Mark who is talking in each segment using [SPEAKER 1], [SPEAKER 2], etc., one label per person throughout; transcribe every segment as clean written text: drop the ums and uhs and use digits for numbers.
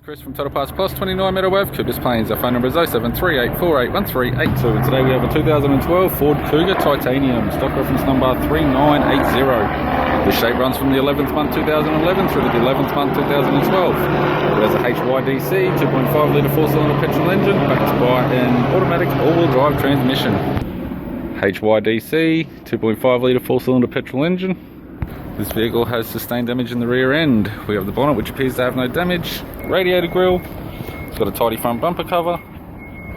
[SPEAKER 1] Chris from Total Parts Plus, 29 Meadow Ave, Coopers Plains. Our phone number is 0738481382, and today we have a 2012 Ford Kuga Titanium, stock reference number 3980. The shape runs from the 11th month 2011 through to the 11th month 2012. It has a HYDC 2.5 litre 4-cylinder petrol engine backed by an automatic all-wheel drive transmission. HYDC 2.5 litre 4-cylinder petrol engine. This vehicle has sustained damage in the rear end. We have the bonnet, which appears to have no damage, radiator grille, it's got a tidy front bumper cover,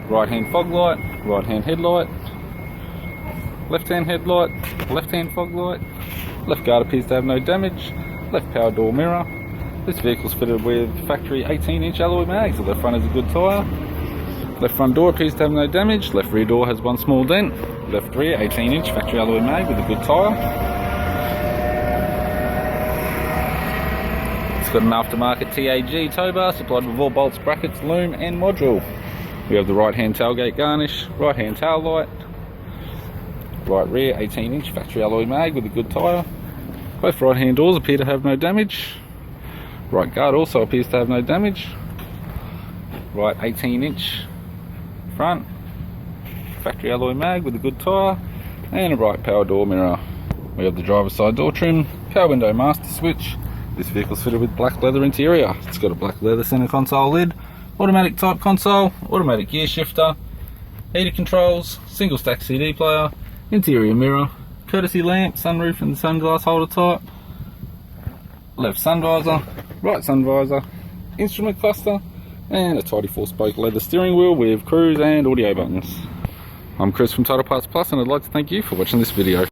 [SPEAKER 1] right hand fog light, right hand headlight, left hand headlight, left hand fog light, left guard appears to have no damage, left power door mirror. This vehicle is fitted with factory 18-inch alloy mags. The left front has a good tyre, left front door appears to have no damage, left rear door has one small dent, left rear 18-inch factory alloy mag with a good tyre. Got an aftermarket TAG tow bar supplied with all bolts, brackets, loom and module. We have the right hand tailgate garnish, right hand tail light, right rear 18-inch factory alloy mag with a good tyre. Both right hand doors appear to have no damage. Right guard also appears to have no damage. Right 18-inch front factory alloy mag with a good tyre, and a right power door mirror. We have the driver's side door trim, power window master switch. This vehicle is fitted with black leather interior. It's got a black leather center console lid, automatic type console, automatic gear shifter, heater controls, single stack CD player, interior mirror, courtesy lamp, sunroof and sunglass holder type, left sun visor, right sun visor, instrument cluster, and a tidy 4-spoke leather steering wheel with cruise and audio buttons. I'm Chris from Total Parts Plus, and I'd like to thank you for watching this video.